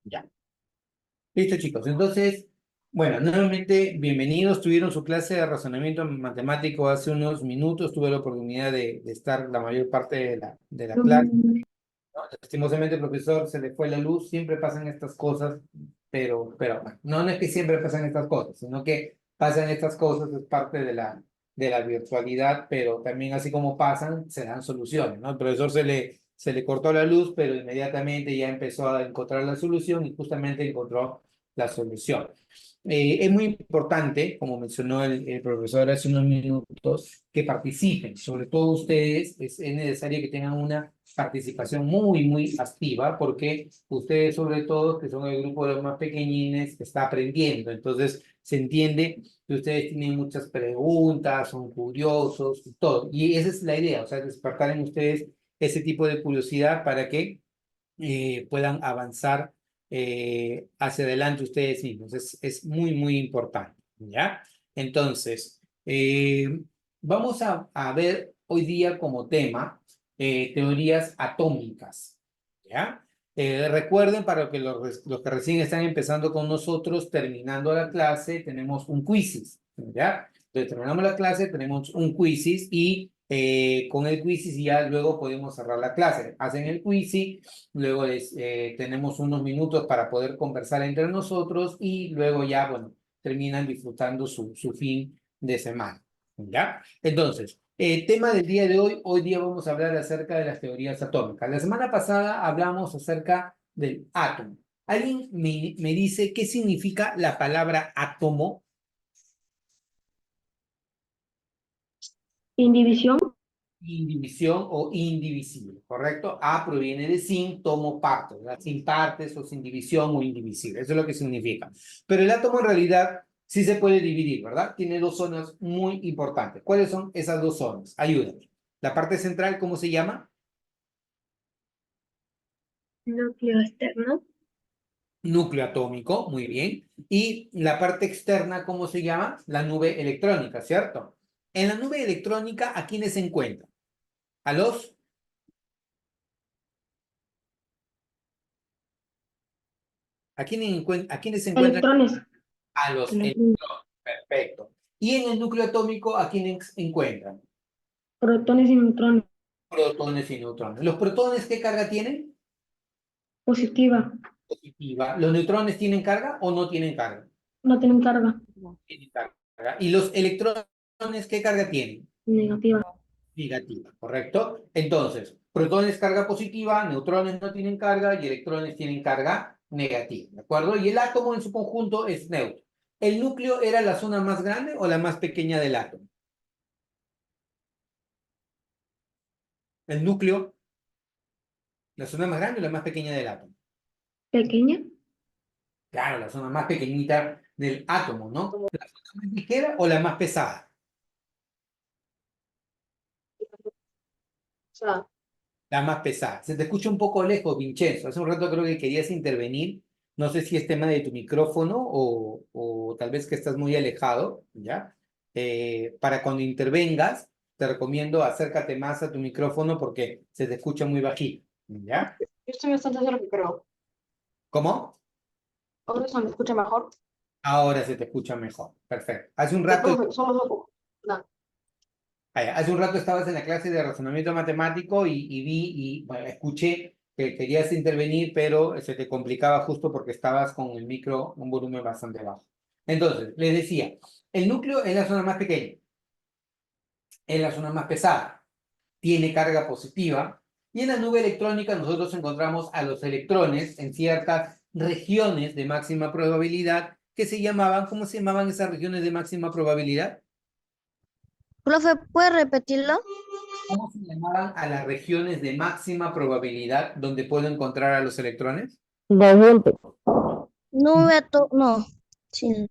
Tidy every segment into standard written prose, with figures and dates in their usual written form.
Ya. Listo, chicos. Entonces, bueno, nuevamente, bienvenidos. Tuvieron su clase de razonamiento matemático hace unos minutos. Tuve la oportunidad de estar la mayor parte de la clase. ¿No? Lastimosamente, el profesor se le fue la luz. Siempre pasan estas cosas, pero bueno, no es que siempre pasan estas cosas, sino que pasan estas cosas, es parte de la virtualidad, pero también así como pasan, se dan soluciones, ¿no? El profesor se le cortó la luz, pero inmediatamente ya empezó a encontrar la solución y justamente encontró la solución. Es muy importante, como mencionó el profesor hace unos minutos, que participen, sobre todo ustedes, es necesario que tengan una participación muy, muy activa, porque ustedes, sobre todo, que son el grupo de los más pequeñines, que está aprendiendo, entonces se entiende que ustedes tienen muchas preguntas, son curiosos y todo, y esa es la idea, o sea, despertar en ustedes ese tipo de curiosidad para que puedan avanzar hacia adelante ustedes mismos. Es muy, muy importante, ¿ya? Entonces, vamos a ver hoy día como tema teorías atómicas, ¿ya? Recuerden, para que los que recién están empezando con nosotros, terminando la clase, tenemos un quizzes, ¿ya? Entonces, terminamos la clase, tenemos un quizzes y con el quizzes ya luego podemos cerrar la clase. Hacen el quizzes. Luego tenemos unos minutos para poder conversar entre nosotros y luego ya, bueno, terminan disfrutando su fin de semana. ¿Ya? Entonces, tema del día de hoy, hoy día vamos a hablar acerca de las teorías atómicas. La semana pasada hablamos acerca del átomo. ¿Alguien me dice qué significa la palabra átomo? Indivisión. Indivisión o indivisible, ¿correcto? A proviene de sin, tomo partes, ¿verdad? Sin partes o sin división o indivisible, eso es lo que significa. Pero el átomo en realidad sí se puede dividir, ¿verdad? Tiene dos zonas muy importantes. ¿Cuáles son esas dos zonas? Ayúdame. La parte central, ¿cómo se llama? Núcleo externo. Núcleo atómico, muy bien. Y la parte externa, ¿cómo se llama? La nube electrónica, ¿cierto? En la nube electrónica, ¿a quiénes se encuentran? A los, ¿a quiénes se encuentran? Electrones. A los Electrones. electrones. Perfecto. Y en el núcleo atómico, ¿a quiénes encuentran? Protones y neutrones. Protones y neutrones. ¿Los protones qué carga tienen? Positiva. Positiva. ¿Los neutrones tienen carga o no tienen carga? No tienen carga. Tienen carga. ¿Y los electrones qué carga tienen? Negativa. Negativa, ¿correcto? Entonces, protones carga positiva, neutrones no tienen carga y electrones tienen carga negativa, ¿de acuerdo? Y el átomo en su conjunto es neutro. ¿El núcleo era la zona más grande o la más pequeña del átomo? El núcleo, la zona más grande o la más pequeña del átomo. Pequeña. Claro, la zona más pequeñita del átomo, ¿no? ¿La zona más ligera o la más pesada? O sea, La más pesada. Se te escucha un poco lejos, Vincenzo. Hace un rato creo que querías intervenir. No sé si es tema de tu micrófono o tal vez que estás muy alejado, ¿ya? Para cuando intervengas, te recomiendo acércate más a tu micrófono porque se te escucha muy bajito, ¿ya? yo estoy bastante cerca, pero ¿Cómo? ahora se me escucha mejor. Ahora se te escucha mejor. Perfecto. Hace un Ya, rato profe, solo poco. No. Hace un rato estabas en la clase de razonamiento matemático y vi y bueno, escuché que querías intervenir, pero se te complicaba justo porque estabas con el micro un volumen bastante bajo. Entonces, les decía, el núcleo es la zona más pequeña, es la zona más pesada, tiene carga positiva y en la nube electrónica nosotros encontramos a los electrones en ciertas regiones de máxima probabilidad que se llamaban, ¿cómo se llamaban esas regiones de máxima probabilidad? Profe, ¿puede repetirlo? ¿Cómo se llamaban a las regiones de máxima probabilidad donde puedo encontrar a los electrones? Nube no, sin nube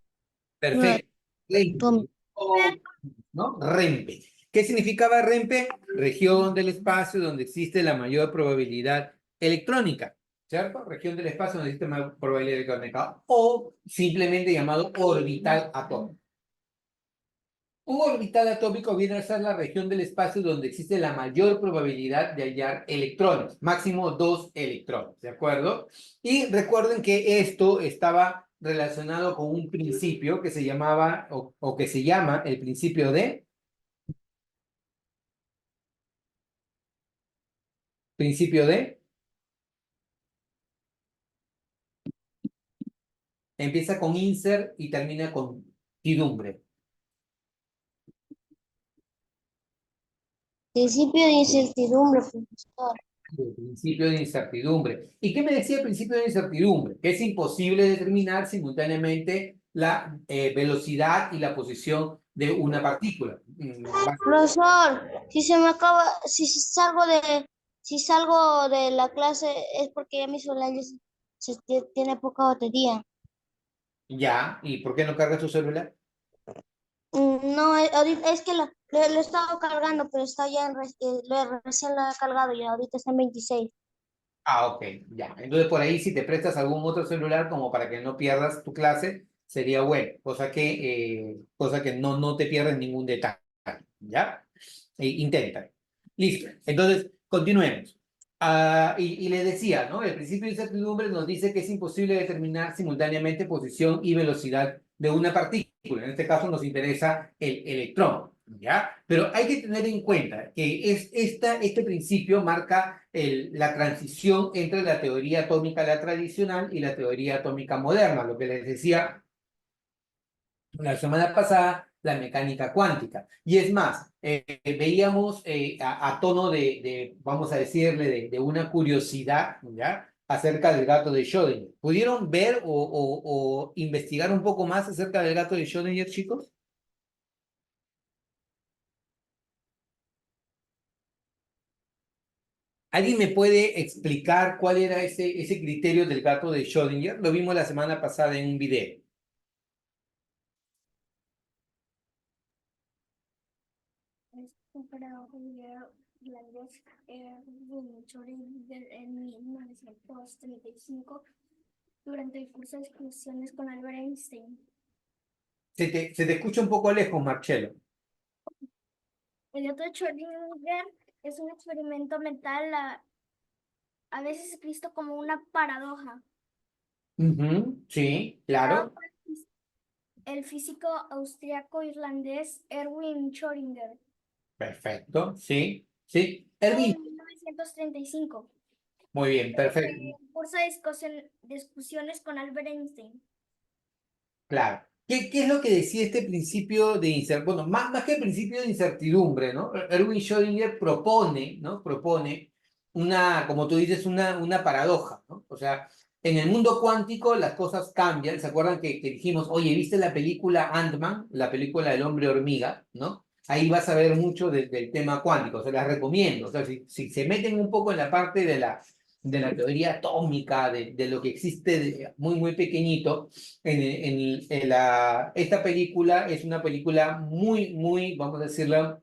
Perfecto. REMPE, atómica. ¿no? REMPE. ¿Qué significaba REMPE? Región del espacio donde existe la mayor probabilidad electrónica, ¿cierto? Región del espacio donde existe mayor probabilidad electrónica o simplemente llamado orbital atómico. Un orbital atómico viene a ser la región del espacio donde existe la mayor probabilidad de hallar electrones, máximo 2 electrones, ¿de acuerdo? Y recuerden que esto estaba relacionado con un principio que se llamaba, o que se llama el principio de, empieza con insert y termina con tidumbre. Principio de incertidumbre, profesor. El principio de incertidumbre. ¿Y qué me decía el principio de incertidumbre? Que es imposible determinar simultáneamente la velocidad y la posición de una partícula. Profesor, si se me acaba, si salgo de la clase es porque ya mi celular tiene poca batería. Ya, ¿y por qué no cargas tu celular? No, ahorita es que lo he estado cargando, pero está ya recién lo he cargado y ahorita está en 26. Ah, ok, ya. Entonces por ahí si te prestas algún otro celular como para que no pierdas tu clase, sería bueno, cosa que no te pierdas ningún detalle, ¿ya? Intenta. Listo. Entonces, continuemos. Y le decía, ¿no? El principio de incertidumbre nos dice que es imposible determinar simultáneamente posición y velocidad de una partícula. En este caso nos interesa el electrón, ¿ya? Pero hay que tener en cuenta que este principio marca la transición entre la teoría atómica la tradicional y la teoría atómica moderna, lo que les decía la semana pasada, la mecánica cuántica. Y es más, veíamos a tono vamos a decirle, de una curiosidad, ¿ya? Acerca del gato de Schrödinger. ¿Pudieron ver o investigar un poco más acerca del gato de Schrödinger, chicos? ¿Alguien me puede explicar cuál era ese criterio del gato de Schrödinger? Lo vimos la semana pasada en un video. Es comparado con irlandés Erwin Schrödinger en 1935 durante el curso de discusiones con Albert Einstein. Se te escucha un poco lejos, Marcelo. El gato de Schrödinger es un experimento mental a veces visto como una paradoja. Ujú, sí, Creado claro. por el físico austriaco irlandés Erwin Schrödinger Perfecto, sí, sí. Erwin, en 1935. muy bien, perfecto. Curso de discusiones con Albert Einstein. Claro. ¿Qué es lo que decía este principio de incertidumbre? Bueno, más que el principio de incertidumbre, ¿no? Erwin Schrödinger propone, ¿no? Propone como tú dices, una paradoja, ¿no? O sea, en el mundo cuántico las cosas cambian. ¿Se acuerdan que dijimos, oye, ¿viste la película Ant-Man, la película del hombre hormiga, ¿no? Ahí vas a ver mucho del tema cuántico, se las recomiendo. O sea, si se meten un poco en la parte de la teoría atómica, de lo que existe muy, muy pequeñito, esta película es una película muy, muy, vamos a decirlo,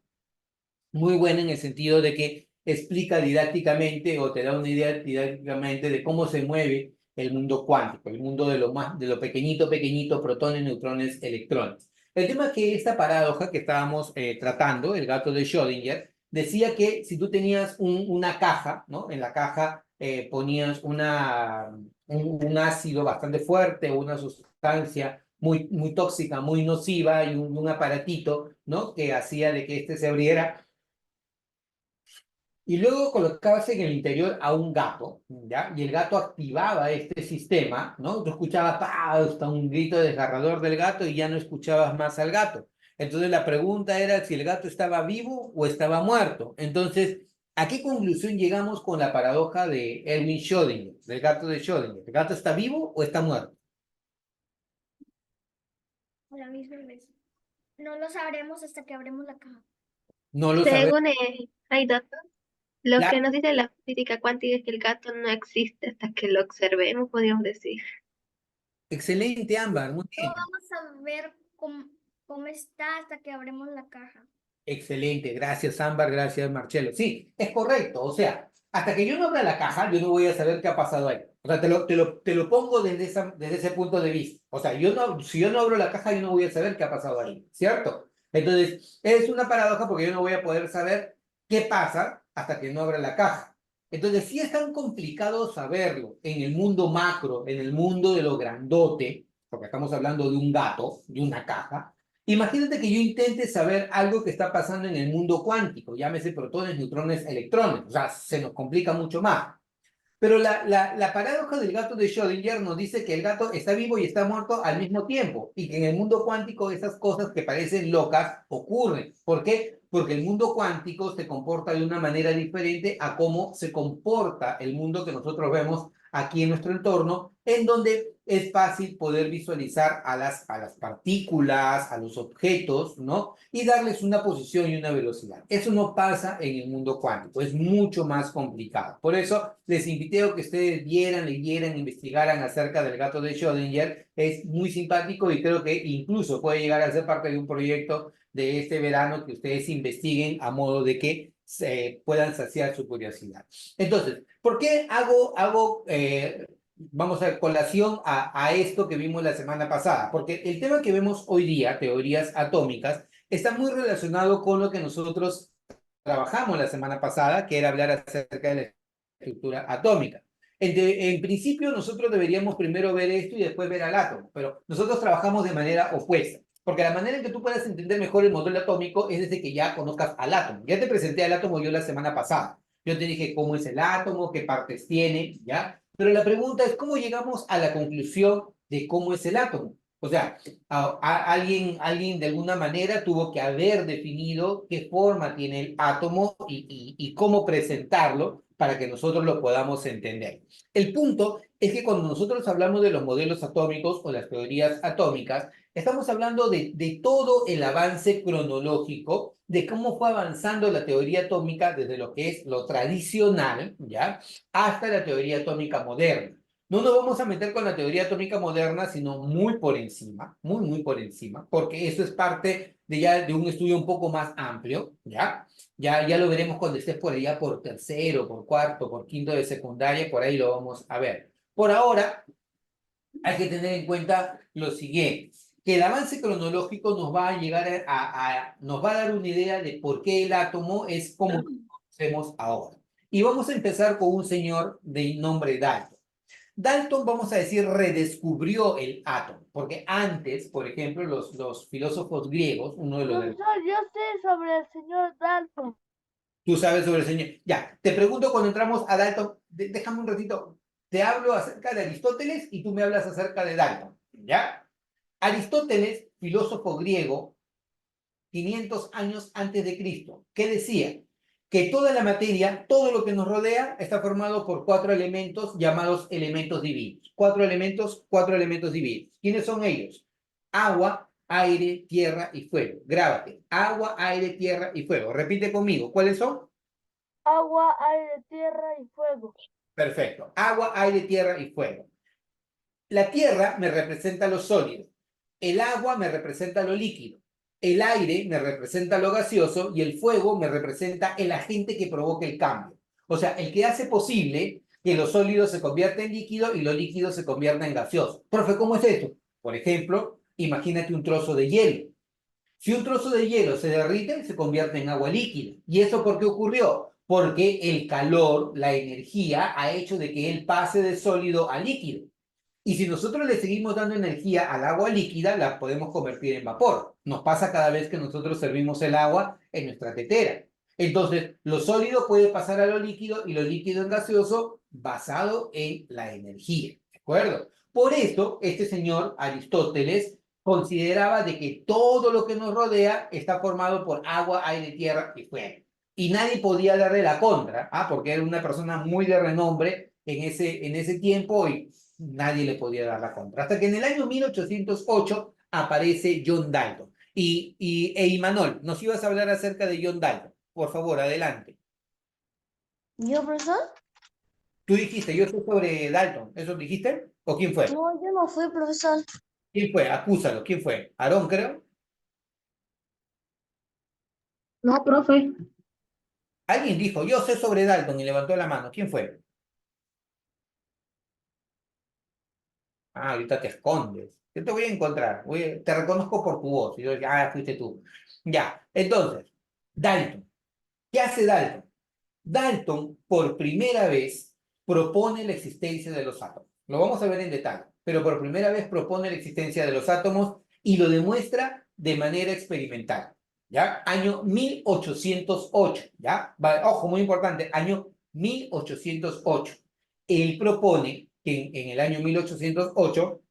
muy buena en el sentido de que explica didácticamente o te da una idea didácticamente de cómo se mueve el mundo cuántico, el mundo de lo pequeñito, pequeñito, protones, neutrones, electrones. El tema es que esta paradoja que estábamos tratando, el gato de Schrödinger, decía que si tú tenías una caja, ¿no? En la caja ponías un ácido bastante fuerte o una sustancia muy, muy tóxica, muy nociva y un aparatito, ¿no? Que hacía de que este se abriera y luego colocabas en el interior a un gato, ¿ya? Y el gato activaba este sistema, ¿no? Tú escuchabas hasta un grito desgarrador del gato y ya no escuchabas más al gato. Entonces la pregunta era si el gato estaba vivo o estaba muerto. Entonces, ¿a qué conclusión llegamos con la paradoja de Erwin Schrödinger, del gato de Schrödinger? ¿El gato está vivo o está muerto? A la misma vez. No lo sabremos hasta que abremos la caja. No lo sabemos. Según hay datos, lo Claro. que nos dice la física cuántica es que el gato no existe hasta que lo observemos, podríamos decir. Excelente, Ámbar, muy No bien. vamos a ver cómo está hasta que abremos la caja. Excelente, gracias Ámbar, gracias Marcelo. Sí, es correcto, o sea, hasta que yo no abra la caja, yo no voy a saber qué ha pasado ahí. O sea, te lo pongo desde ese punto de vista. O sea, si yo no abro la caja, yo no voy a saber qué ha pasado ahí, ¿cierto? Entonces, es una paradoja porque yo no voy a poder saber qué pasa hasta que no abra la caja. Entonces, si es tan complicado saberlo en el mundo macro, en el mundo de lo grandote, porque estamos hablando de un gato, de una caja, imagínate que yo intente saber algo que está pasando en el mundo cuántico, llámese protones, neutrones, electrones, o sea, se nos complica mucho más. Pero la paradoja del gato de Schrödinger nos dice que el gato está vivo y está muerto al mismo tiempo, y que en el mundo cuántico esas cosas que parecen locas ocurren. ¿Por qué? Porque el mundo cuántico se comporta de una manera diferente a cómo se comporta el mundo que nosotros vemos aquí en nuestro entorno, en donde es fácil poder visualizar a las partículas, a los objetos, ¿no? Y darles una posición y una velocidad. Eso no pasa en el mundo cuántico, es mucho más complicado. Por eso les invité a que ustedes vieran, leyeran, investigaran acerca del gato de Schrödinger. Es muy simpático y creo que incluso puede llegar a ser parte de un proyecto de este verano que ustedes investiguen a modo de que puedan saciar su curiosidad. Entonces, ¿por qué vamos a colación a esto que vimos la semana pasada? Porque el tema que vemos hoy día, teorías atómicas, está muy relacionado con lo que nosotros trabajamos la semana pasada, que era hablar acerca de la estructura atómica. En principio, nosotros deberíamos primero ver esto y después ver al átomo, pero nosotros trabajamos de manera opuesta, porque la manera en que tú puedas entender mejor el modelo atómico es desde que ya conozcas al átomo. Ya te presenté al átomo yo la semana pasada. Yo te dije cómo es el átomo, qué partes tiene, ¿ya? Pero la pregunta es, ¿cómo llegamos a la conclusión de cómo es el átomo? O sea, alguien de alguna manera tuvo que haber definido qué forma tiene el átomo y cómo presentarlo para que nosotros lo podamos entender. El punto es que cuando nosotros hablamos de los modelos atómicos o las teorías atómicas, estamos hablando de todo el avance cronológico de cómo fue avanzando la teoría atómica desde lo que es lo tradicional, ¿ya? Hasta la teoría atómica moderna. No nos vamos a meter con la teoría atómica moderna, sino muy por encima, muy por encima, porque eso es parte de un estudio un poco más amplio, ¿ya? Ya lo veremos cuando estés por allá por tercero, por cuarto, por quinto de secundaria, por ahí lo vamos a ver. Por ahora, hay que tener en cuenta lo siguiente, que el avance cronológico nos va a llegar nos va a dar una idea de por qué el átomo es como lo conocemos ahora. Y vamos a empezar con un señor de nombre Dalton. Dalton, vamos a decir, redescubrió el átomo, porque antes, por ejemplo, los filósofos griegos, uno de los... Profesor, yo sé sobre el señor Dalton. Tú sabes sobre el señor. Ya, te pregunto cuando entramos a Dalton, déjame un ratito, te hablo acerca de Aristóteles y tú me hablas acerca de Dalton, ¿ya? Aristóteles, filósofo griego, 500 años antes de Cristo, ¿qué decía? Que toda la materia, todo lo que nos rodea, está formado por 4 elementos llamados elementos divinos. 4 elementos divinos. ¿Quiénes son ellos? Agua, aire, tierra y fuego. Grábate. Agua, aire, tierra y fuego. Repite conmigo. ¿Cuáles son? Agua, aire, tierra y fuego. Perfecto. Agua, aire, tierra y fuego. La tierra me representa lo sólido. El agua me representa lo líquido. El aire me representa lo gaseoso y el fuego me representa el agente que provoca el cambio. O sea, el que hace posible que lo sólido se convierta en líquido y lo líquido se convierta en gaseoso. Profe, ¿cómo es esto? Por ejemplo, imagínate un trozo de hielo. Si un trozo de hielo se derrite, se convierte en agua líquida. ¿Y eso por qué ocurrió? Porque el calor, la energía, ha hecho de que él pase de sólido a líquido. Y si nosotros le seguimos dando energía al agua líquida, la podemos convertir en vapor. Nos pasa cada vez que nosotros servimos el agua en nuestra tetera. Entonces, lo sólido puede pasar a lo líquido y lo líquido en gaseoso basado en la energía. ¿De acuerdo? Por esto, este señor Aristóteles consideraba de que todo lo que nos rodea está formado por agua, aire, tierra y fuego. Y nadie podía darle la contra, porque era una persona muy de renombre en ese tiempo y nadie le podía dar la contra. Hasta que en el año 1808 aparece John Dalton. Imanol, nos ibas a hablar acerca de John Dalton. Por favor, adelante. ¿Yo, profesor? Tú dijiste, yo sé sobre Dalton. ¿Eso dijiste? ¿O quién fue? No, yo no fui, profesor. ¿Quién fue? Acúsalo. ¿Quién fue? ¿Aarón, creo? No, profe. Alguien dijo, yo sé sobre Dalton y levantó la mano. ¿Quién fue? Ah, ahorita te escondes. Yo te voy a encontrar. Te reconozco por tu voz. Y yo, fuiste tú. Ya, entonces, Dalton. ¿Qué hace Dalton? Dalton, por primera vez, propone la existencia de los átomos. Lo vamos a ver en detalle, pero por primera vez propone la existencia de los átomos y lo demuestra de manera experimental. ¿Ya? Año 1808, ¿ya? Ojo, muy importante, año 1808. Él propone que en el año 1808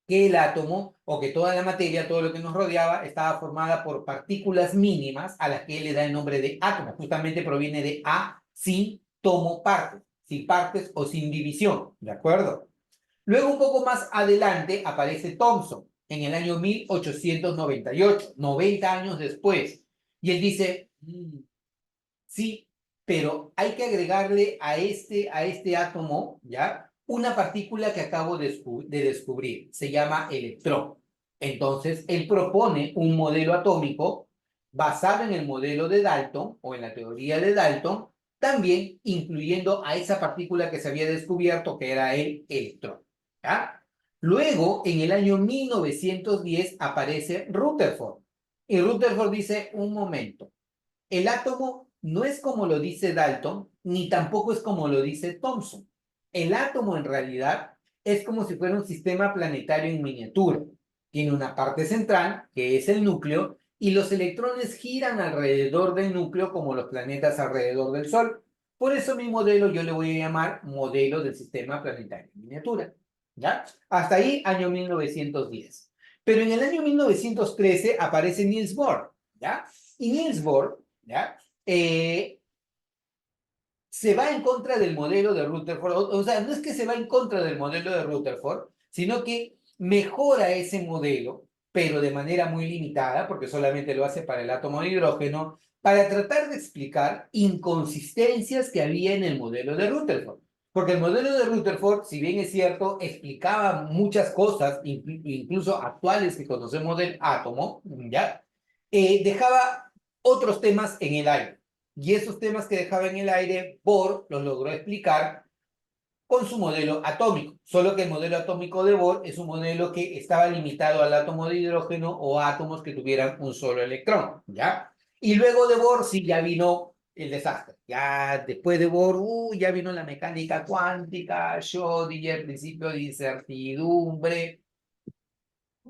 que el átomo o que toda la materia, todo lo que nos rodeaba, estaba formada por partículas mínimas a las que él le da el nombre de átomo. Justamente proviene de a, sin tomo partes, sin partes o sin división, ¿de acuerdo? Luego, un poco más adelante, aparece Thomson en el año 1898, 90 años después. Y él dice, sí, pero hay que agregarle a este átomo, ¿ya? Una partícula que acabo de descubrir. Se llama electrón. Entonces, él propone un modelo atómico basado en el modelo de Dalton o en la teoría de Dalton, también incluyendo a esa partícula que se había descubierto, que era el electrón, ¿ya? Luego, en el año 1910, aparece Rutherford. Y Rutherford dice, un momento, el átomo no es como lo dice Dalton, ni tampoco es como lo dice Thomson. El átomo en realidad es como si fuera un sistema planetario en miniatura. Tiene una parte central, que es el núcleo, y los electrones giran alrededor del núcleo como los planetas alrededor del Sol. Por eso mi modelo yo le voy a llamar modelo del sistema planetario en miniatura. ¿Ya? Hasta ahí, año 1910. Pero en el año 1913 aparece Niels Bohr, ¿ya? Y Niels Bohr, ¿ya? Se va en contra del modelo de Rutherford, o sea, no es que se va en contra del modelo de Rutherford, sino que mejora ese modelo, pero de manera muy limitada, porque solamente lo hace para el átomo de hidrógeno, para tratar de explicar inconsistencias que había en el modelo de Rutherford. Porque el modelo de Rutherford, si bien es cierto, explicaba muchas cosas, incluso actuales que conocemos del átomo, ¿ya? Dejaba otros temas en el aire. Y esos temas que dejaba en el aire, Bohr los logró explicar con su modelo atómico. Solo que el modelo atómico de Bohr es un modelo que estaba limitado al átomo de hidrógeno o átomos que tuvieran un solo electrón, ¿ya? Y luego de Bohr sí ya vino el desastre. Ya después de Bohr, ya vino la mecánica cuántica, Schrödinger, principio de incertidumbre.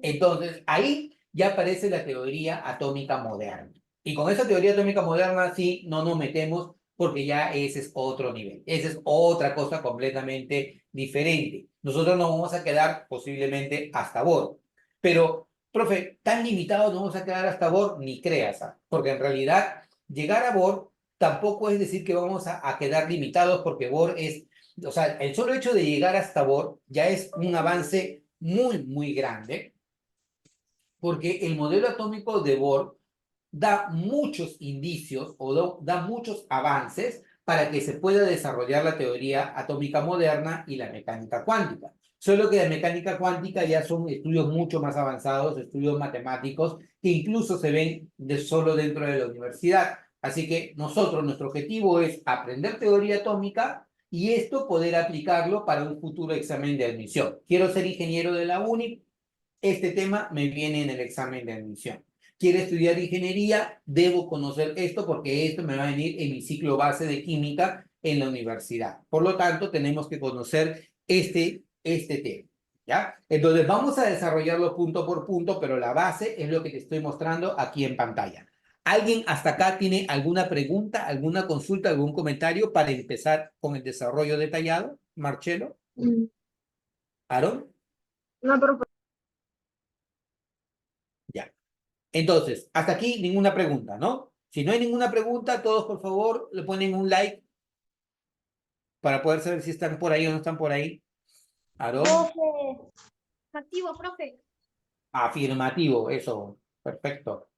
Entonces, ahí ya aparece la teoría atómica moderna. Y con esa teoría atómica moderna sí no nos metemos porque ya ese es otro nivel. Esa es otra cosa completamente diferente. Nosotros nos vamos a quedar posiblemente hasta Bohr. Pero, profe, tan limitados no vamos a quedar hasta Bohr, ni creas, porque en realidad llegar a Bohr tampoco es decir que vamos a quedar limitados porque Bohr es, o sea, el solo hecho de llegar hasta Bohr ya es un avance muy, muy grande porque el modelo atómico de Bohr da muchos indicios o da muchos avances para que se pueda desarrollar la teoría atómica moderna y la mecánica cuántica. Solo que la mecánica cuántica ya son estudios mucho más avanzados, estudios matemáticos, que incluso se ven solo dentro de la universidad. Así que nosotros, nuestro objetivo es aprender teoría atómica y esto poder aplicarlo para un futuro examen de admisión. Quiero ser ingeniero de la UNI, este tema me viene en el examen de admisión. Quiero estudiar ingeniería, debo conocer esto porque esto me va a venir en mi ciclo base de química en la universidad. Por lo tanto, tenemos que conocer este tema, ¿ya? Entonces, vamos a desarrollarlo punto por punto, pero la base es lo que te estoy mostrando aquí en pantalla. ¿Alguien hasta acá tiene alguna pregunta, alguna consulta, algún comentario para empezar con el desarrollo detallado? Marcelo, Aaron, No, profe. ya. Entonces, hasta aquí ninguna pregunta, ¿no? Si no hay ninguna pregunta, todos por favor le ponen un like para poder saber si están por ahí o no están por ahí. Aarón, Profe, Activo, profe. afirmativo, eso, perfecto.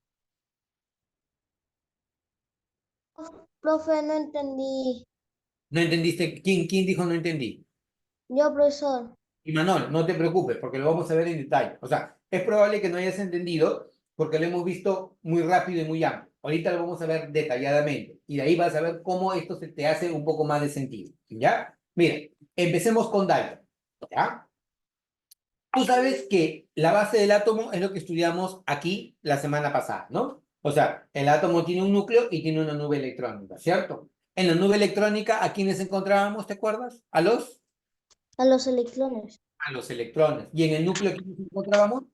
profe, no entendí. ¿No entendiste? ¿Quién dijo no entendí? Yo, profesor. Y Manol, no te preocupes, porque lo vamos a ver en detalle. O sea, es probable que no hayas entendido porque lo hemos visto muy rápido y muy amplio. Ahorita lo vamos a ver detalladamente y de ahí vas a ver cómo esto se te hace un poco más de sentido. ¿Ya? Mira, empecemos con Dalton. ¿Ya? Tú sabes que la base del átomo es lo que estudiamos aquí la semana pasada, ¿no? O sea, el átomo tiene un núcleo y tiene una nube electrónica, ¿cierto? En la nube electrónica, ¿a quiénes encontrábamos, te acuerdas? A los electrones, A los electrones. ¿Y en el núcleo, quiénes encontrábamos?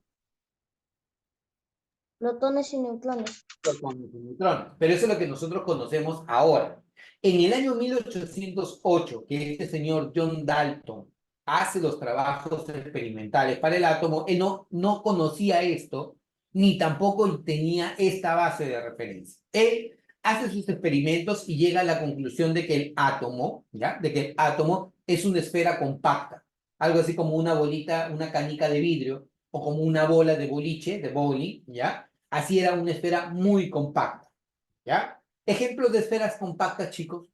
protones y neutrones. Protones y neutrones. Pero eso es lo que nosotros conocemos ahora. En el año 1808, que este señor John Dalton hace los trabajos experimentales para el átomo, él no conocía esto, ni tampoco tenía esta base de referencia. Él hace sus experimentos y llega a la conclusión de que el átomo, ¿ya? De que el átomo es una esfera compacta, algo así como una bolita, una canica de vidrio, o como una bola de boliche, de bowling, ¿ya? Así era una esfera muy compacta, ¿ya? Ejemplos de esferas compactas, chicos.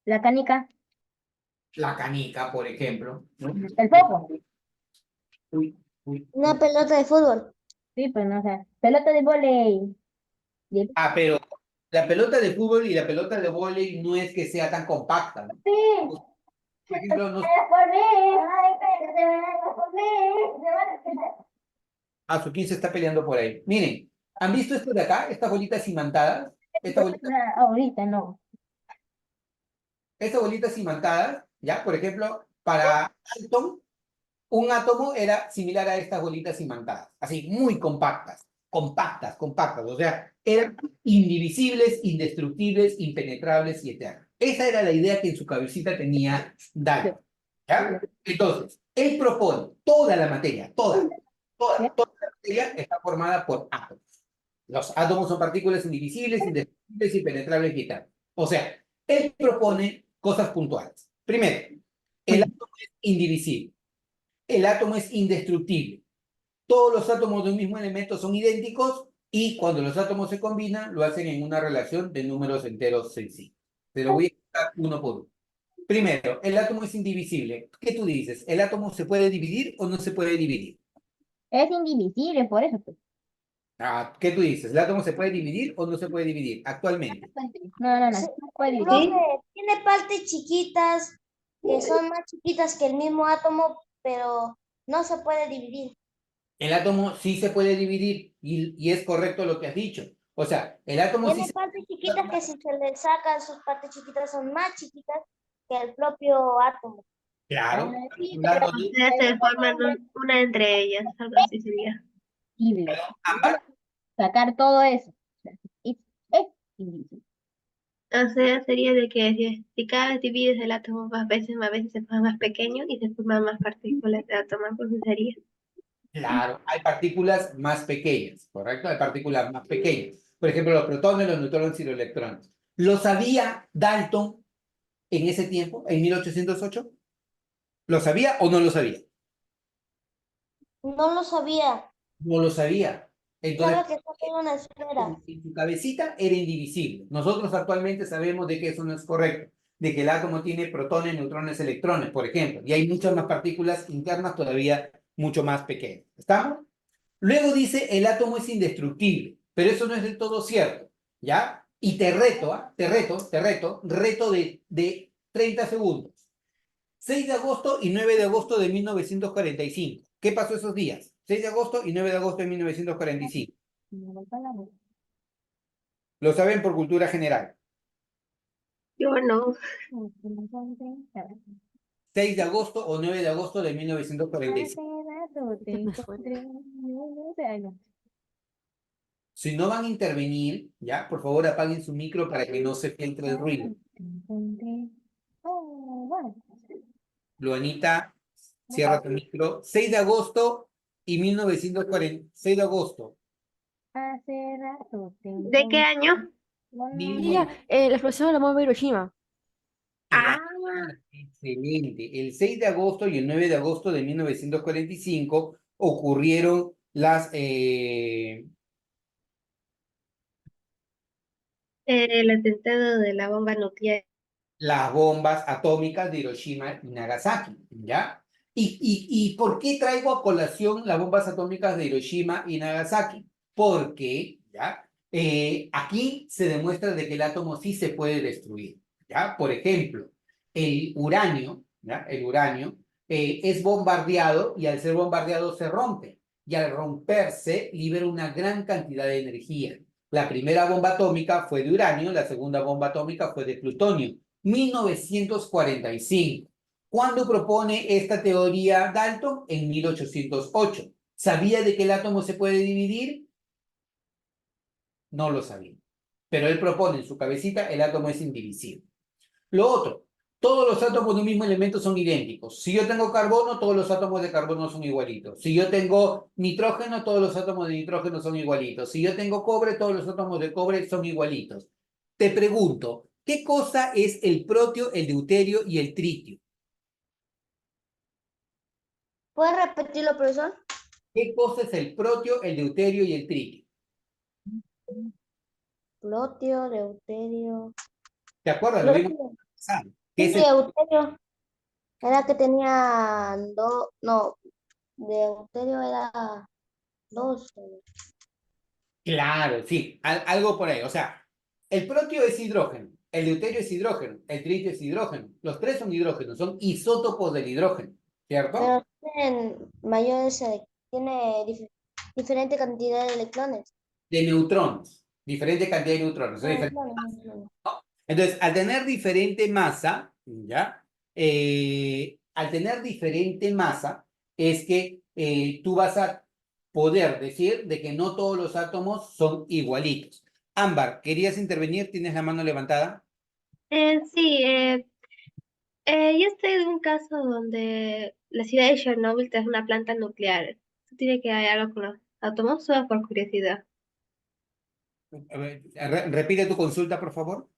La canica, La canica, por ejemplo, ¿no? el foco. Uy, uy, Una uy. pelota de fútbol. Sí, pues no sé. Pelota de vóley. De- Ah, pero la pelota de fútbol y la pelota de vóley no es que sea tan compacta, ¿no? Sí, Por ejemplo, no, por mí. Ay, espérate, por mí. a su 15 está peleando por ahí. Miren, ¿han visto esto de acá? Estas bolitas imantadas. Ahorita no. Estas bolitas imantadas, ¿ya? Por ejemplo, para Dalton, un átomo era similar a estas bolitas imantadas, así, muy compactas, compactas, compactas, o sea, eran indivisibles, indestructibles, impenetrables y eternas. Esa era la idea que en su cabecita tenía Dalton, ¿ya? Entonces, él propone toda la materia, toda la materia está formada por átomos. Los átomos son partículas indivisibles, indestructibles, impenetrables y eternas. O sea, él propone cosas puntuales. Primero, el átomo es indivisible. El átomo es indestructible. Todos los átomos de un mismo elemento son idénticos y cuando los átomos se combinan lo hacen en una relación de números enteros sencillos. Te lo voy a explicar uno por uno. Primero, el átomo es indivisible. ¿Qué tú dices? ¿El átomo se puede dividir o no se puede dividir? Es indivisible, por eso, pues. ¿Qué tú dices? ¿El átomo se puede dividir o no se puede dividir actualmente? No. Sí, No puede dividir. ¿Sí? profe, tiene partes chiquitas que son más chiquitas que el mismo átomo, pero no se puede dividir. El átomo sí se puede dividir y es correcto lo que has dicho. O sea, el átomo sí Tiene se... partes chiquitas que si se le sacan sus partes chiquitas son más chiquitas que el propio átomo. Claro, Sí, pero hablando O de sea, se forman una entre ellas, algo así sería. indivisible. ambas. Sacar todo eso. Es indivisible. O sea, sería de que si cada vez divides el átomo más veces se forma más pequeño y se forman más partículas de átomo, pues sería. Claro, hay partículas más pequeñas, ¿correcto? Hay partículas más pequeñas. Por ejemplo, los protones, los neutrones y los electrones. ¿Lo sabía Dalton en ese tiempo, en 1808? ¿Lo sabía o no lo sabía? No lo sabía. No lo sabía. Entonces, Sabe que está en una esfera. en su cabecita era indivisible. Nosotros actualmente sabemos de que eso no es correcto, de que el átomo tiene protones, neutrones, electrones, por ejemplo, y hay muchas más partículas internas todavía mucho más pequeñas. ¿Estamos? Luego dice, el átomo es indestructible, pero eso no es del todo cierto, ¿ya? Y te reto, reto de 30 segundos. 6 de agosto y 9 de agosto de 1945. ¿Qué pasó esos días? 6 de agosto y 9 de agosto de 1945. Lo saben por cultura general. Yo no. 6 de agosto o 9 de agosto de 1945. Te encontré. Ay, no. Si no van a intervenir, ya, por favor apaguen su micro para que no se filtre el ruido. Te encontré. Oh, bueno. Luanita, cierra tu micro. 6 de agosto y 1940. 6 de agosto. Hace rato te ¿De qué encontré. año? Sí, ya, la explosión de la bomba de Hiroshima. Ah, Excelente. El 6 de agosto y el 9 de agosto de 1945 ocurrieron el atentado de la bomba nuclear. las bombas atómicas de Hiroshima y Nagasaki, ¿ya? ¿Y por qué traigo a colación las bombas atómicas de Hiroshima y Nagasaki? Porque, ¿ya? Aquí se demuestra de que el átomo sí se puede destruir, ¿ya? Por ejemplo, el uranio, ¿ya? El uranio es bombardeado y al ser bombardeado se rompe. Y al romperse libera una gran cantidad de energía. La primera bomba atómica fue de uranio, la segunda bomba atómica fue de plutonio. 1945. ¿Cuándo propone esta teoría Dalton? En 1808. ¿Sabía de que el átomo se puede dividir? No lo sabía. Pero él propone en su cabecita el átomo es indivisible. Lo otro, todos los átomos de un mismo elemento son idénticos. Si yo tengo carbono, todos los átomos de carbono son igualitos. Si yo tengo nitrógeno, todos los átomos de nitrógeno son igualitos. Si yo tengo cobre, todos los átomos de cobre son igualitos. Te pregunto, ¿qué cosa es el protio, el deuterio y el tritio? ¿Puedes repetirlo, profesor? ¿Qué cosa es el protio, el deuterio y el tritio? Plutio, deuterio. ¿Te acuerdas? Lo vimos Plutio. pasado. ¿Qué Sí, es el... deuterio. Era que tenía dos, no, deuterio era dos. Claro, sí, algo por ahí. O sea, el protio es hidrógeno, el deuterio es hidrógeno, el tritio es hidrógeno. Los tres son hidrógenos, son isótopos del hidrógeno, ¿cierto? Pero tienen mayores, tiene diferente cantidad de electrones. De neutrones, diferente cantidad de neutrones. Son diferentes. Neutrones. Entonces, al tener diferente masa, ¿ya? Al tener diferente masa, es que tú vas a poder decir de que no todos los átomos son igualitos. Ámbar, ¿querías intervenir? ¿Tienes la mano levantada? Sí, yo estoy en un caso donde la ciudad de Chernobyl es una planta nuclear. ¿Esto tiene que ver algo con los átomos o por curiosidad? A ver, repite tu consulta, por favor.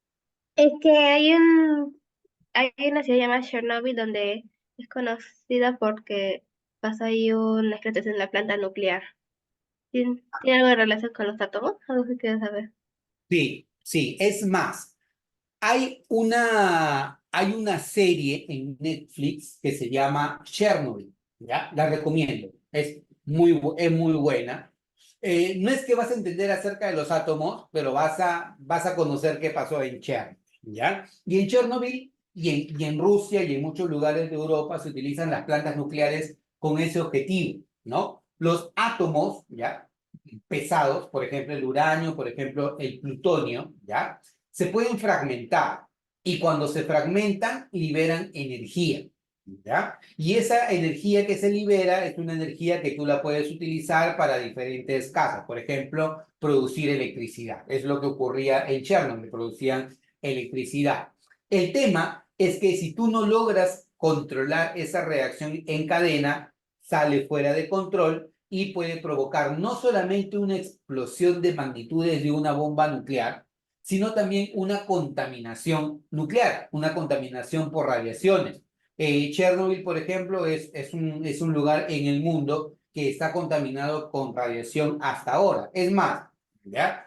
Es que hay una ciudad llamada Chernobyl donde es conocida porque pasa ahí una explotación de la planta nuclear. ¿Tiene algo de relación con los átomos? Algo que quieres saber. Sí, sí, es más. Hay una serie en Netflix que se llama Chernobyl, ¿ya? La recomiendo, es muy buena. No es que vas a entender acerca de los átomos, pero vas a conocer qué pasó en Chernobyl, ¿ya? Y en Chernobyl y en Rusia y en muchos lugares de Europa se utilizan las plantas nucleares con ese objetivo, ¿no? Los átomos, ¿ya? Pesados, por ejemplo, el uranio, por ejemplo, el plutonio, ¿ya? Se pueden fragmentar y cuando se fragmentan liberan energía, ¿ya? Y esa energía que se libera es una energía que tú la puedes utilizar para diferentes casos, por ejemplo, producir electricidad. Es lo que ocurría en Chernobyl, producían electricidad. El tema es que si tú no logras controlar esa reacción en cadena, sale fuera de control y puede provocar no solamente una explosión de magnitudes de una bomba nuclear, sino también una contaminación nuclear, una contaminación por radiaciones. Chernobyl, por ejemplo, es un lugar en el mundo que está contaminado con radiación hasta ahora. Es más, ¿ya?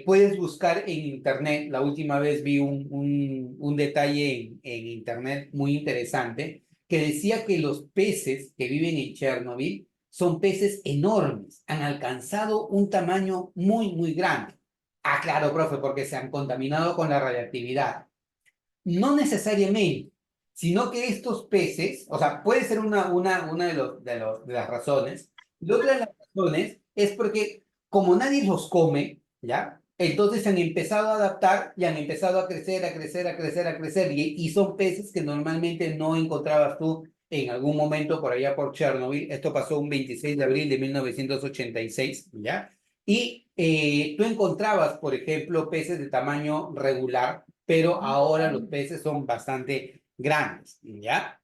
Puedes buscar en internet, la última vez vi un detalle en internet muy interesante, que decía que los peces que viven en Chernobyl son peces enormes, han alcanzado un tamaño muy, muy grande. Ah, claro, profe, porque se han contaminado con la radiactividad. No necesariamente, sino que estos peces, o sea, puede ser una de las razones. Y otra de las razones es porque como nadie los come, ¿ya? Entonces se han empezado a adaptar y han empezado a crecer, a crecer, a crecer, a crecer. Y son peces que normalmente no encontrabas tú en algún momento por allá por Chernobyl. Esto pasó un 26 de abril de 1986, ¿ya? Y tú encontrabas, por ejemplo, peces de tamaño regular, pero ahora los peces son bastante grandes, ¿ya?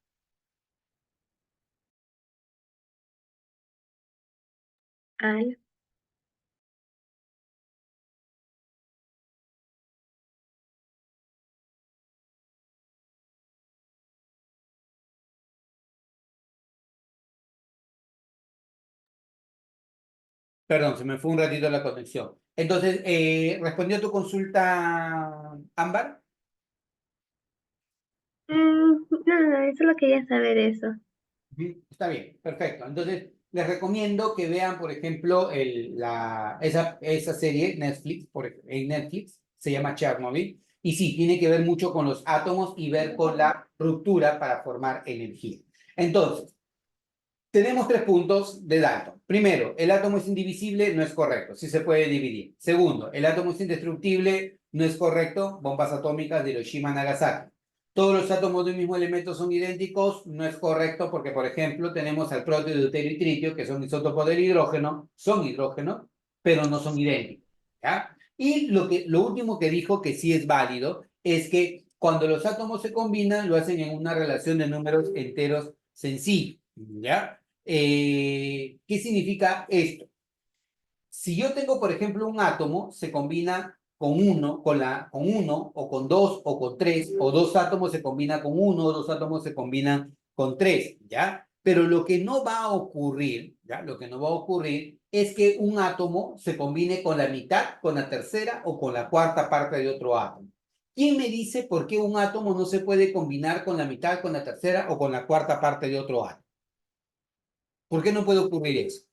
Ah, Perdón, se me fue un ratito la conexión. Entonces, ¿respondió a tu consulta, Ámbar? no, solo quería saber eso. Está bien, perfecto. Entonces, les recomiendo que vean, por ejemplo, esa serie Netflix, en Netflix, se llama Chernobyl, y sí, tiene que ver mucho con los átomos y ver con la ruptura para formar energía. Entonces, tenemos 3 puntos de Dalton. Primero, el átomo es indivisible, no es correcto, sí se puede dividir. Segundo, el átomo es indestructible, no es correcto, bombas atómicas de Hiroshima, Nagasaki. Todos los átomos de un mismo elemento son idénticos, no es correcto porque, por ejemplo, tenemos al proteo, deuterio y tritio, que son isótopos del hidrógeno, son hidrógeno, pero no son idénticos, ¿ya? Y lo último que dijo que sí es válido es que cuando los átomos se combinan, lo hacen en una relación de números enteros sencillos, ¿ya? ¿Qué significa esto? Si yo tengo, por ejemplo, un átomo, se combina con uno, con uno, o con dos, o con tres, o dos átomos se combinan con uno, o dos átomos se combinan con tres, ¿ya? Pero lo que no va a ocurrir, ¿ya? Lo que no va a ocurrir es que un átomo se combine con la mitad, con la tercera o con la cuarta parte de otro átomo. ¿Quién me dice por qué un átomo no se puede combinar con la mitad, con la tercera o con la cuarta parte de otro átomo? ¿Por qué no puede ocurrir eso?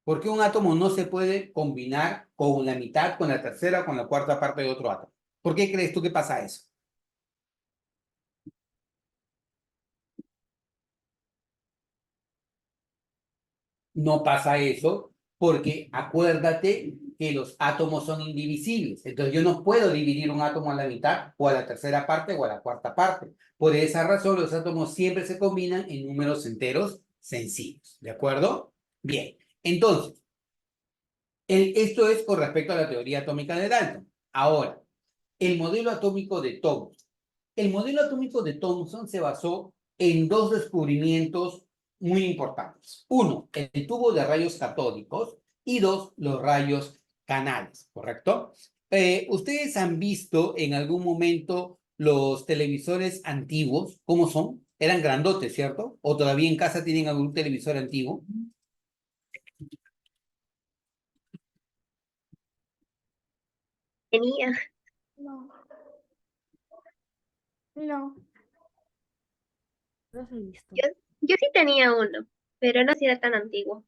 ¿Por qué un átomo no se puede combinar con la mitad, con la tercera, con la cuarta parte de otro átomo? ¿Por qué crees tú que pasa eso? No pasa eso porque acuérdate que los átomos son indivisibles. Entonces yo no puedo dividir un átomo a la mitad o a la tercera parte o a la cuarta parte. Por esa razón los átomos siempre se combinan en números enteros sencillos. ¿De acuerdo? Bien. Entonces, esto es con respecto a la teoría atómica de Dalton. Ahora, el modelo atómico de Thomson. El modelo atómico de Thomson se basó en 2 descubrimientos muy importantes. Uno, el tubo de rayos catódicos y 2, los rayos canales, ¿correcto? ¿Ustedes han visto en algún momento los televisores antiguos? ¿Cómo son? Eran grandotes, ¿cierto? ¿O todavía en casa tienen algún televisor antiguo? Tenía. No. No. No los he visto. Yo sí tenía uno, pero no era tan antiguo.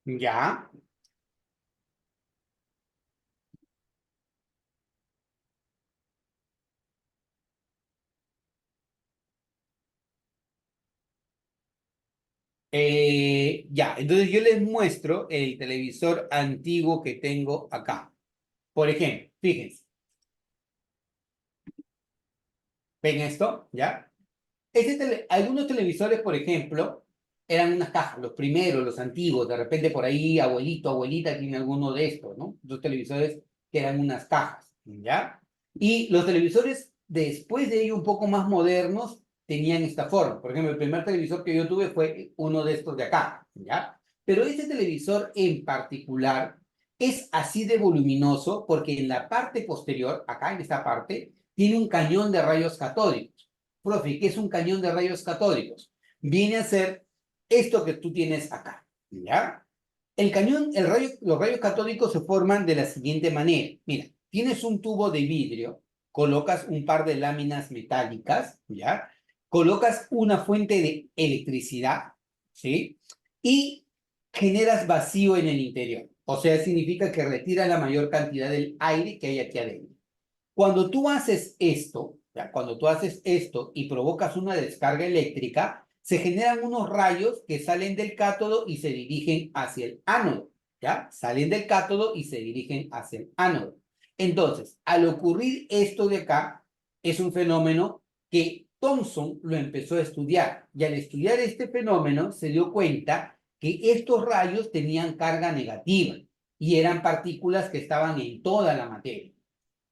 Ya. Ya, entonces yo les muestro el televisor antiguo que tengo acá. Por ejemplo, fíjense, ¿ven esto? ¿Ya? Algunos televisores, por ejemplo, eran unas cajas, los primeros, los antiguos, de repente por ahí abuelito, abuelita tiene alguno de estos, ¿no? Los televisores que eran unas cajas, ¿ya? Y los televisores después de ello un poco más modernos tenían esta forma. Por ejemplo, el primer televisor que yo tuve fue uno de estos de acá, ¿ya? Pero este televisor en particular es así de voluminoso porque en la parte posterior, acá en esta parte, tiene un cañón de rayos catódicos. Profe, ¿qué es un cañón de rayos catódicos? Viene a ser esto que tú tienes acá, ¿ya? El cañón, los rayos catódicos se forman de la siguiente manera. Mira, tienes un tubo de vidrio, colocas un par de láminas metálicas, ¿ya? Colocas una fuente de electricidad, ¿sí? Y generas vacío en el interior. O sea, significa que retira la mayor cantidad del aire que hay aquí adentro. Cuando tú haces esto, ¿ya? Cuando tú haces esto y provocas una descarga eléctrica, se generan unos rayos que salen del cátodo y se dirigen hacia el ánodo, ¿ya? Salen del cátodo y se dirigen hacia el ánodo. Entonces, al ocurrir esto de acá, es un fenómeno que Thomson lo empezó a estudiar. Y al estudiar este fenómeno, se dio cuenta que estos rayos tenían carga negativa y eran partículas que estaban en toda la materia.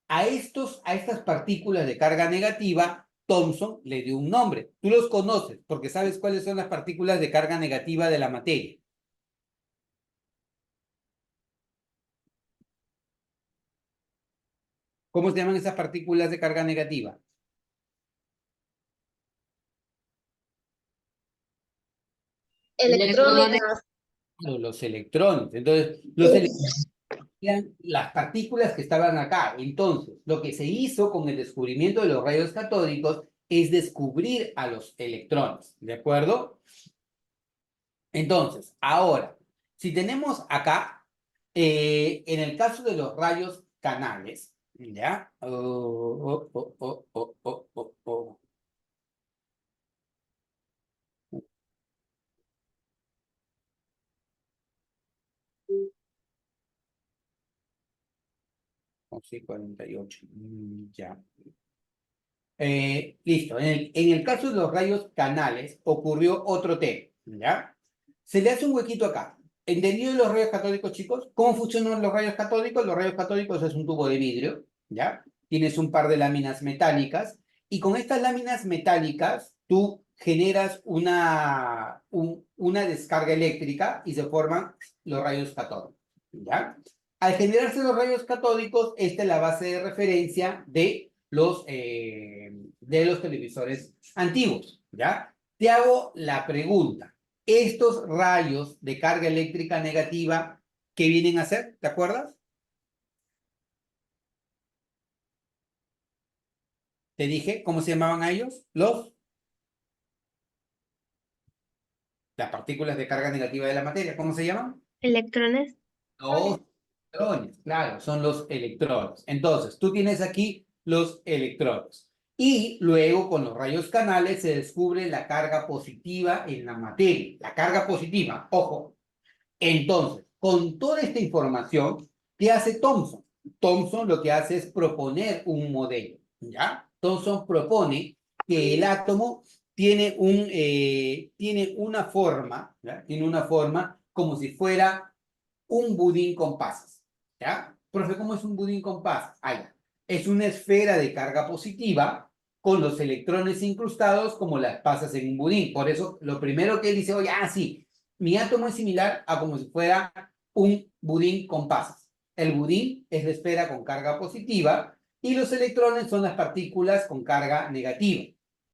A estas partículas de carga negativa, Thomson le dio un nombre. Tú los conoces porque sabes cuáles son las partículas de carga negativa de la materia. ¿Cómo se llaman esas partículas de carga negativa? Electrónicas. Los electrones. Entonces, los electrones eran las partículas que estaban acá. Entonces, lo que se hizo con el descubrimiento de los rayos catódicos es descubrir a los electrones, ¿de acuerdo? Entonces, ahora, si tenemos acá, en el caso de los rayos canales, ¿ya? Sí, 48. Ya. Listo. En el caso de los rayos canales ocurrió otro tema, ¿ya? Se le hace un huequito acá. ¿Entendido los rayos catódicos, chicos? ¿Cómo funcionan los rayos catódicos? Los rayos catódicos es un tubo de vidrio, ¿ya? Tienes un par de láminas metálicas y con estas láminas metálicas tú generas una descarga eléctrica y se forman los rayos catódicos, ¿ya? Al generarse los rayos catódicos, esta es la base de referencia de los televisores antiguos, ¿ya? Te hago la pregunta. Estos rayos de carga eléctrica negativa, ¿qué vienen a hacer? ¿Te acuerdas? Te dije, ¿cómo se llamaban a ellos? Las partículas de carga negativa de la materia, ¿cómo se llaman? Electrones. Los electrones, claro, son los electrones. Entonces, tú tienes aquí los electrones. Y luego con los rayos canales se descubre la carga positiva en la materia. La carga positiva, ojo. Entonces, con toda esta información, ¿qué hace Thomson? Thomson lo que hace es proponer un modelo, ¿ya? Thomson propone que el átomo tiene una forma, ¿ya? Tiene una forma como si fuera un budín con pasas, ¿ya? Profe, ¿cómo es un budín con pasas? Ah, ya. Es una esfera de carga positiva con los electrones incrustados como las pasas en un budín. Por eso, lo primero que él dice, oye, sí, mi átomo es similar a como si fuera un budín con pasas. El budín es la esfera con carga positiva y los electrones son las partículas con carga negativa.